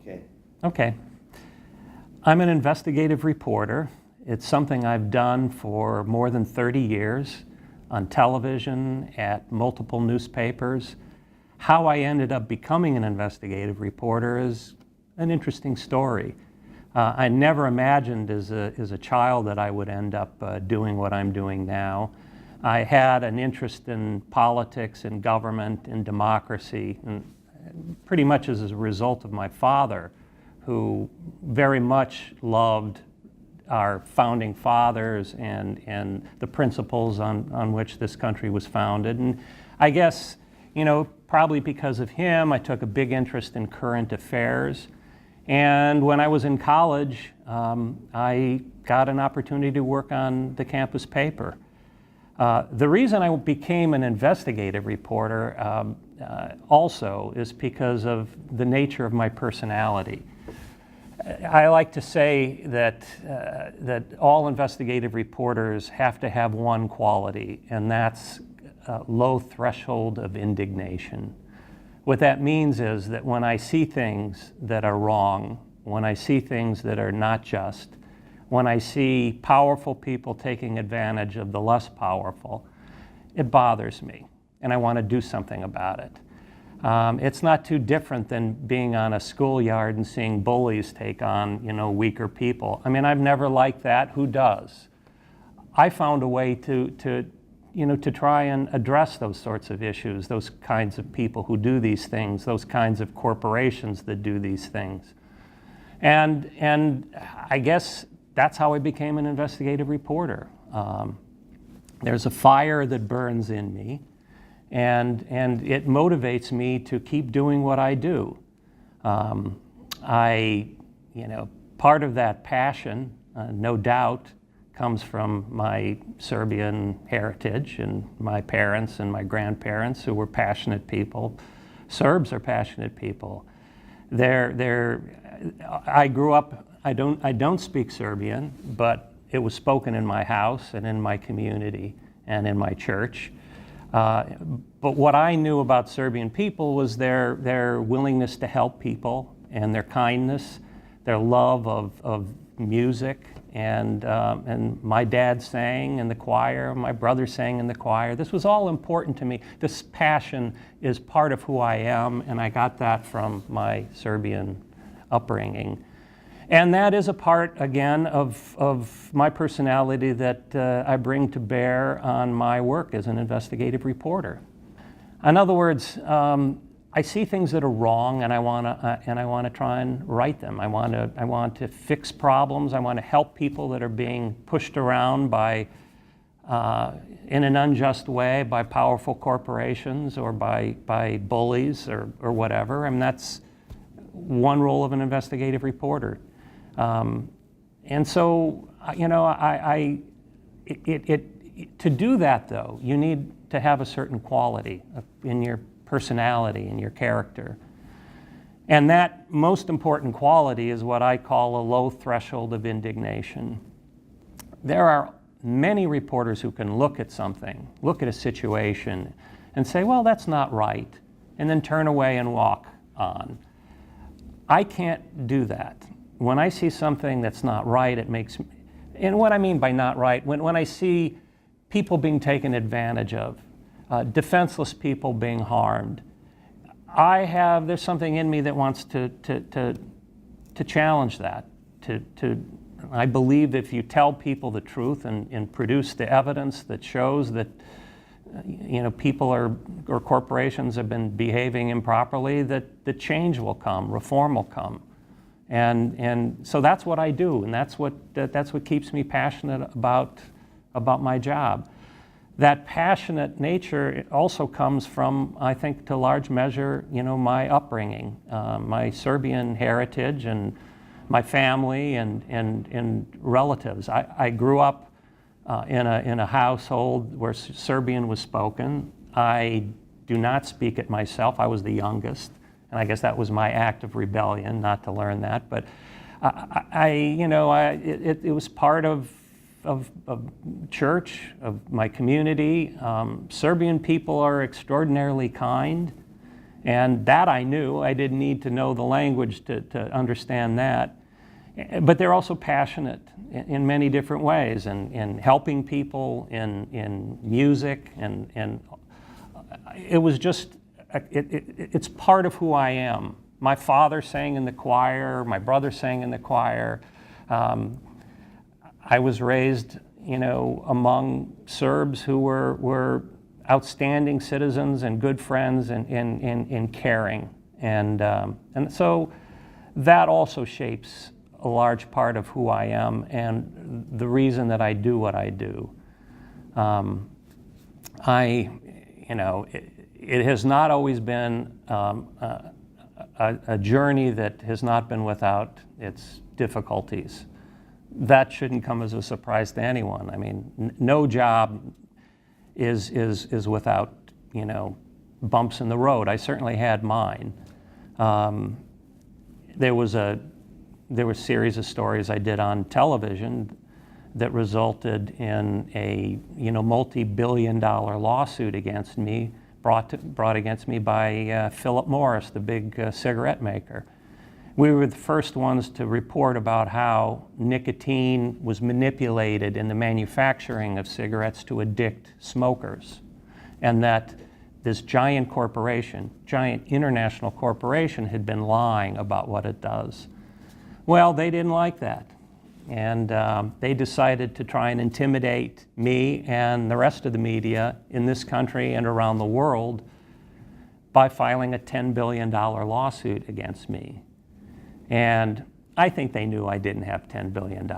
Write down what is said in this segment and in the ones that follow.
Okay. Okay. I'm an investigative reporter. It's something I've done for more than 30 years on television, at multiple newspapers. How I ended up becoming an investigative reporter is an interesting story. I never imagined as a child that I would end up doing what I'm doing now. I had an interest in politics and government and democracy, and pretty much as a result of my father, who very much loved our founding fathers and the principles on which this country was founded. And I guess, probably because of him, I took a big interest in current affairs. And when I was in college, I got an opportunity to work on the campus paper. The reason I became an investigative reporter also is because of the nature of my personality. I like to say that all investigative reporters have to have one quality, and that's a low threshold of indignation. What that means is that when I see things that are wrong, when I see things that are not just, when I see powerful people taking advantage of the less powerful, it bothers me, and I want to do something about it. It's not too different than being on a schoolyard and seeing bullies take on, weaker people. I mean, I've never liked that. Who does? I found a way to try and address those sorts of issues, those kinds of people who do these things, those kinds of corporations that do these things. And I guess that's how I became an investigative reporter. There's a fire that burns in me, and it motivates me to keep doing what I do. Part of that passion, no doubt, comes from my Serbian heritage and my parents and my grandparents who were passionate people. Serbs are passionate people. I grew up, I don't speak Serbian, but it was spoken in my house and in my community and in my church. But what I knew about Serbian people was their willingness to help people and their kindness, their love of music, and my dad sang in the choir, my brother sang in the choir. This was all important to me. This passion is part of who I am, and I got that from my Serbian upbringing. And that is a part, again, of my personality that I bring to bear on my work as an investigative reporter. In other words, I see things that are wrong, and I want to try and right them. I want to fix problems. I want to help people that are being pushed around by, in an unjust way, by powerful corporations or by bullies or whatever. I mean, that's one role of an investigative reporter. And so, to do that, though, you need to have a certain quality in your personality and your character. And that most important quality is what I call a low threshold of indignation. There are many reporters who can look at something, look at a situation, and say, well, that's not right, and then turn away and walk on. I can't do that. When I see something that's not right, it makes me, and what I mean by not right, when I see people being taken advantage of, defenseless people being harmed, there's something in me that wants to challenge that. I believe if you tell people the truth and produce the evidence that shows that people or corporations have been behaving improperly, that the change will come, reform will come. And so that's what I do, and that's what keeps me passionate about my job. That passionate nature also comes from, I think, to large measure, my upbringing, my Serbian heritage, and my family and relatives. I grew up in a household where Serbian was spoken. I do not speak it myself. I was the youngest. And I guess that was my act of rebellion, not to learn that. But it was part of church, of my community. Serbian people are extraordinarily kind And that I knew. I didn't need to know the language to understand that. But they're also passionate in many different ways, in helping people, in music, and it was just, it's part of who I am. My father sang in the choir, my brother sang in the choir. I was raised, among Serbs who were outstanding citizens and good friends and caring. And so that also shapes a large part of who I am and the reason that I do what I do. It has not always been a journey that has not been without its difficulties. That shouldn't come as a surprise to anyone. I mean, no job is without, bumps in the road. I certainly had mine. There were a series of stories I did on television that resulted in a multi-billion-dollar lawsuit against me, brought against me by Philip Morris, the big cigarette maker. We were the first ones to report about how nicotine was manipulated in the manufacturing of cigarettes to addict smokers, and that this giant international corporation had been lying about what it does. Well, they didn't like that, and they decided to try and intimidate me and the rest of the media in this country and around the world by filing a $10 billion lawsuit against me. And I think they knew I didn't have $10 billion.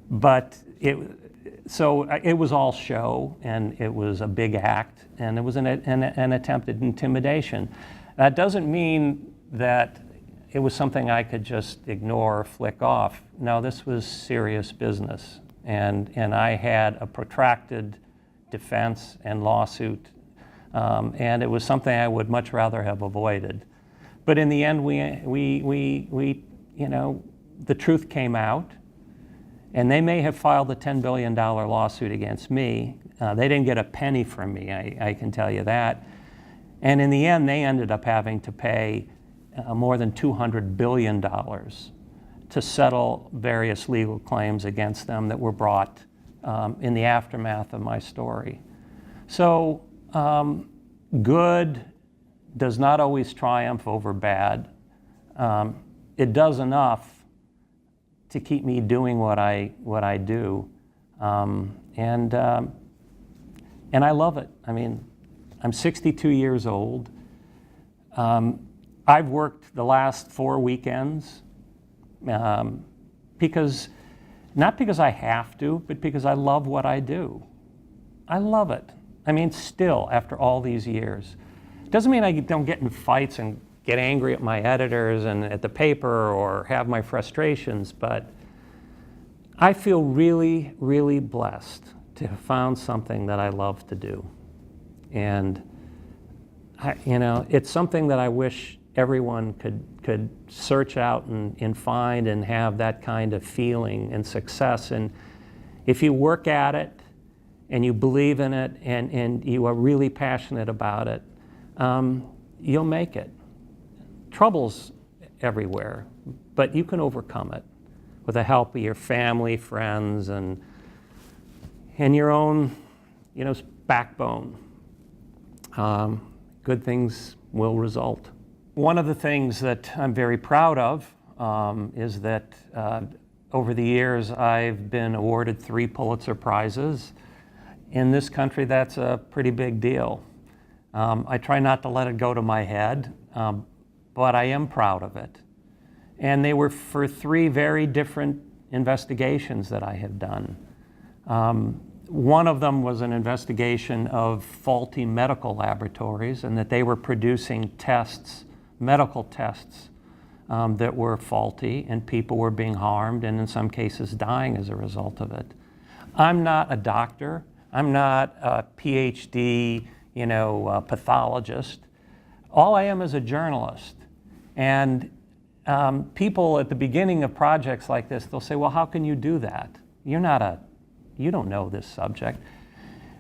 But it was all show, and it was a big act, and it was an attempted intimidation. That doesn't mean that it was something I could just ignore or flick off. No, this was serious business. And I had a protracted defense and lawsuit, and it was something I would much rather have avoided. But in the end, the truth came out, and they may have filed a $10 billion lawsuit against me. They didn't get a penny from me, I can tell you that. And in the end, they ended up having to pay more than $200 billion to settle various legal claims against them that were brought in the aftermath of my story. So good does not always triumph over bad. It does enough to keep me doing what I do, and I love it. I mean, I'm 62 years old. I've worked the last 4 weekends not because I have to, but because I love what I do. I love it. I mean, still, after all these years. It doesn't mean I don't get in fights and get angry at my editors and at the paper or have my frustrations, but I feel really, really blessed to have found something that I love to do. And it's something that I wish everyone could search out and find and have that kind of feeling and success. And if you work at it and you believe in it and you are really passionate about it, you'll make it. Trouble's everywhere, but you can overcome it with the help of your family, friends, and your own, backbone. Good things will result. One of the things that I'm very proud of is that over the years I've been awarded 3 Pulitzer Prizes. In this country, that's a pretty big deal. I try not to let it go to my head, but I am proud of it. And they were for 3 very different investigations that I have done. One of them was an investigation of faulty medical laboratories, and that they were producing tests, medical tests, that were faulty, and people were being harmed and in some cases dying as a result of it. I'm not a doctor. I'm not a PhD, pathologist. All I am is a journalist. And people at the beginning of projects like this, they'll say, well, how can you do that? You don't know this subject.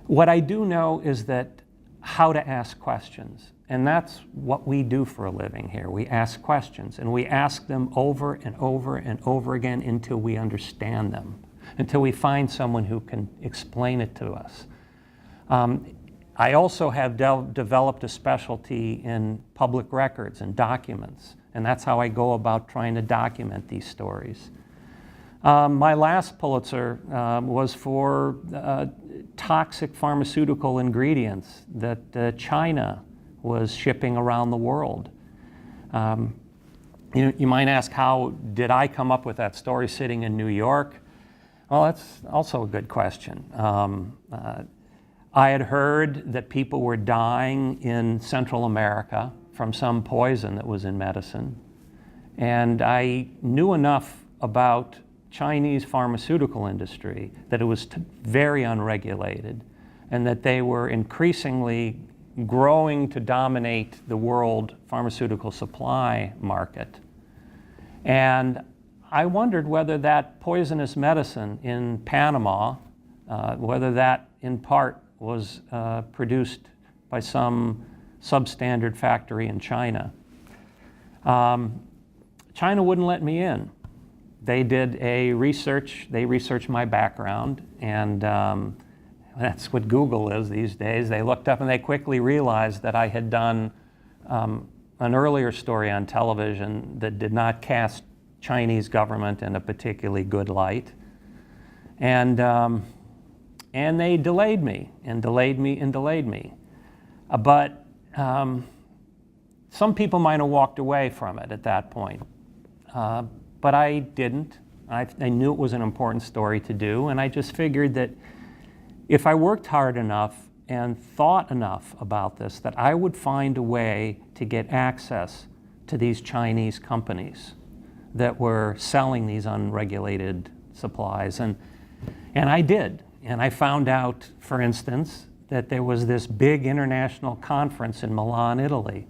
What I do know is that how to ask questions. And that's what we do for a living here. We ask questions, and we ask them over and over and over again until we understand them, until we find someone who can explain it to us. I also have developed a specialty in public records and documents, and that's how I go about trying to document these stories. My last Pulitzer was for toxic pharmaceutical ingredients that China was shipping around the world. You might ask, how did I come up with that story sitting in New York? Well, that's also a good question. I had heard that people were dying in Central America from some poison that was in medicine. And I knew enough about Chinese pharmaceutical industry that it was very unregulated, and that they were increasingly growing to dominate the world pharmaceutical supply market. And I wondered whether that poisonous medicine in Panama, whether that in part was produced by some substandard factory in China. China wouldn't let me in. They did they researched my background, and that's what Google is these days. They looked up and they quickly realized that I had done an earlier story on television that did not cast Chinese government in a particularly good light. And they delayed me and delayed me and delayed me. But some people might have walked away from it at that point. But I didn't. I knew it was an important story to do, and I just figured that if I worked hard enough and thought enough about this, that I would find a way to get access to these Chinese companies that were selling these unregulated supplies. And I did. And I found out, for instance, that there was this big international conference in Milan, Italy,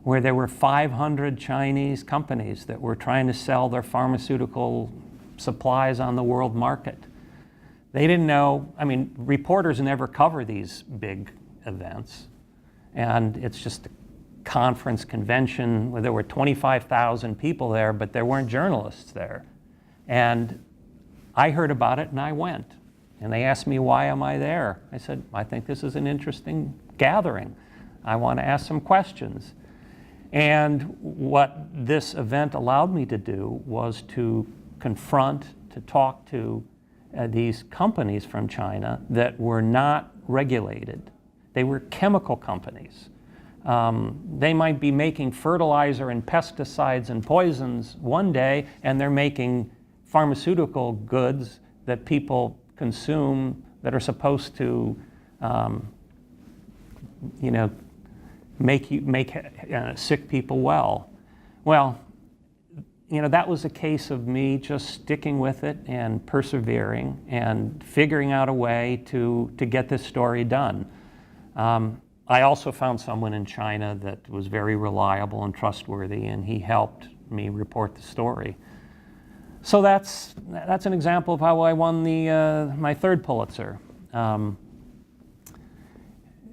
where there were 500 Chinese companies that were trying to sell their pharmaceutical supplies on the world market. They didn't know, reporters never cover these big events. And it's just a conference convention where there were 25,000 people there, but there weren't journalists there. And I heard about it and I went. And they asked me, why am I there? I said, I think this is an interesting gathering. I want to ask some questions. And what this event allowed me to do was to confront, to talk to these companies from China that were not regulated. They were chemical companies. They might be making fertilizer and pesticides and poisons one day, and they're making pharmaceutical goods that people consume that are supposed to, make sick people well. Well, that was a case of me just sticking with it and persevering and figuring out a way to get this story done. I also found someone in China that was very reliable and trustworthy, and he helped me report the story. So that's an example of how I won my third Pulitzer.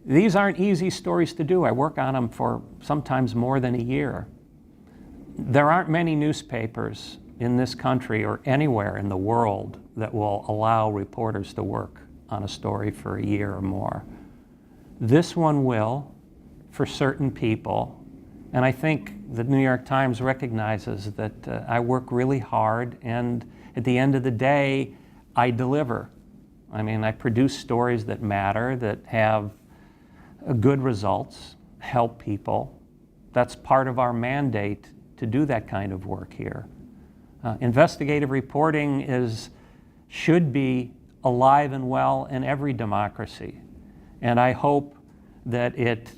These aren't easy stories to do. I work on them for sometimes more than a year. There aren't many newspapers in this country or anywhere in the world that will allow reporters to work on a story for a year or more. This one will, for certain people, and I think the New York Times recognizes that I work really hard, and at the end of the day, I deliver. I produce stories that matter, that have good results, help people. That's part of our mandate to do that kind of work here. Investigative reporting should be alive and well in every democracy. And I hope that it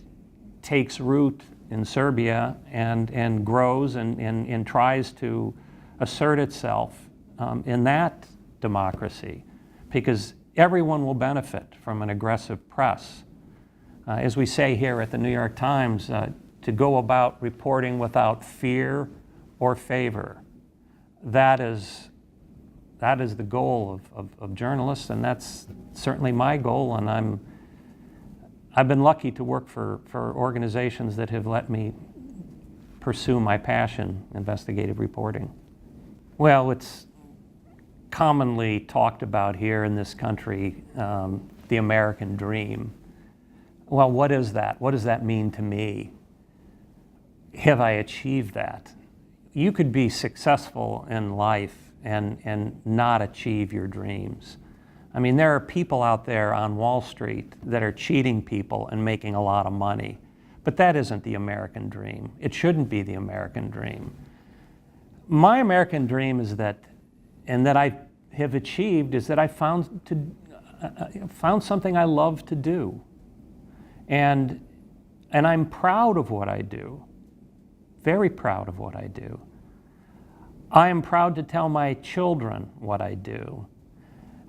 takes root in Serbia and grows and tries to assert itself in that democracy, because everyone will benefit from an aggressive press. As we say here at the New York Times, to go about reporting without fear or favor. That is the goal of journalists, and that's certainly my goal, and I've been lucky to work for organizations that have let me pursue my passion, investigative reporting. Well, it's commonly talked about here in this country, the American dream. Well, what is that? What does that mean to me? Have I achieved that? You could be successful in life and not achieve your dreams. I mean, there are people out there on Wall Street that are cheating people and making a lot of money. But that isn't the American dream. It shouldn't be the American dream. My American dream is that, and that I have achieved, is that I found something I love to do. And I'm proud of what I do. Very proud of what I do. I am proud to tell my children what I do.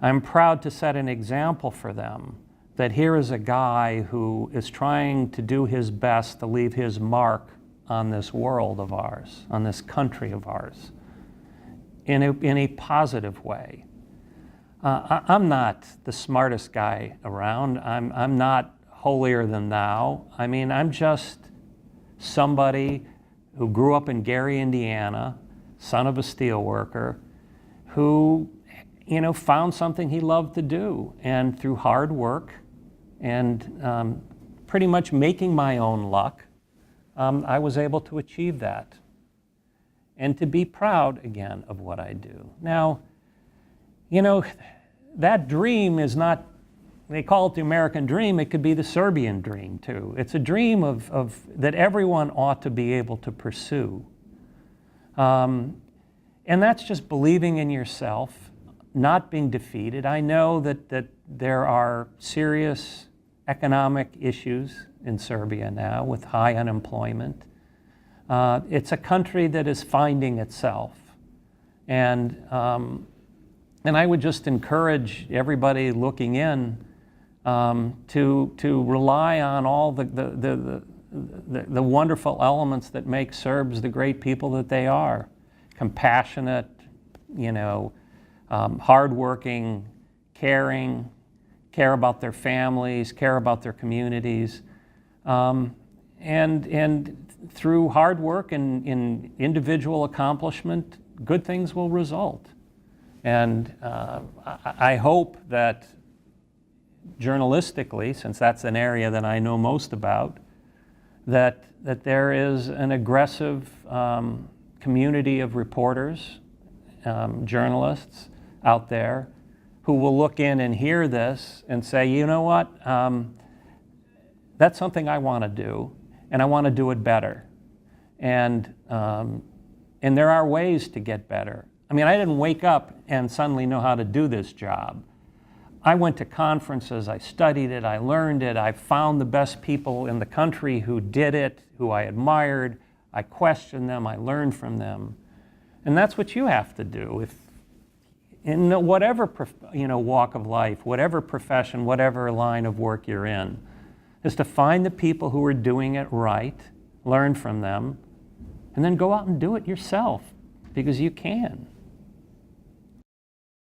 I'm proud to set an example for them that here is a guy who is trying to do his best to leave his mark on this world of ours, on this country of ours, in a positive way. I'm not the smartest guy around. I'm not holier than thou. I mean, I'm just somebody who grew up in Gary, Indiana, son of a steelworker, who found something he loved to do, and through hard work and pretty much making my own luck, I was able to achieve that and to be proud again of what I do. Now, that dream is not, they call it the American dream, it could be the Serbian dream too. It's a dream of that everyone ought to be able to pursue. And that's just believing in yourself, not being defeated. I know that there are serious economic issues in Serbia now with high unemployment. It's a country that is finding itself. And I would just encourage everybody looking in to rely on all the wonderful elements that make Serbs the great people that they are. Compassionate, hardworking, caring, care about their families, care about their communities, and through hard work and in individual accomplishment, good things will result. And I hope that journalistically, since that's an area that I know most about, that there is an aggressive community of reporters, journalists out there who will look in and hear this and say, you know what, that's something I want to do, and I want to do it better. And there are ways to get better. I mean, I didn't wake up and suddenly know how to do this job. I went to conferences, I studied it, I learned it, I found the best people in the country who did it, who I admired, I questioned them, I learned from them. And that's what you have to do. If in whatever walk of life, whatever profession, whatever line of work you're in, is to find the people who are doing it right, learn from them, and then go out and do it yourself, because you can.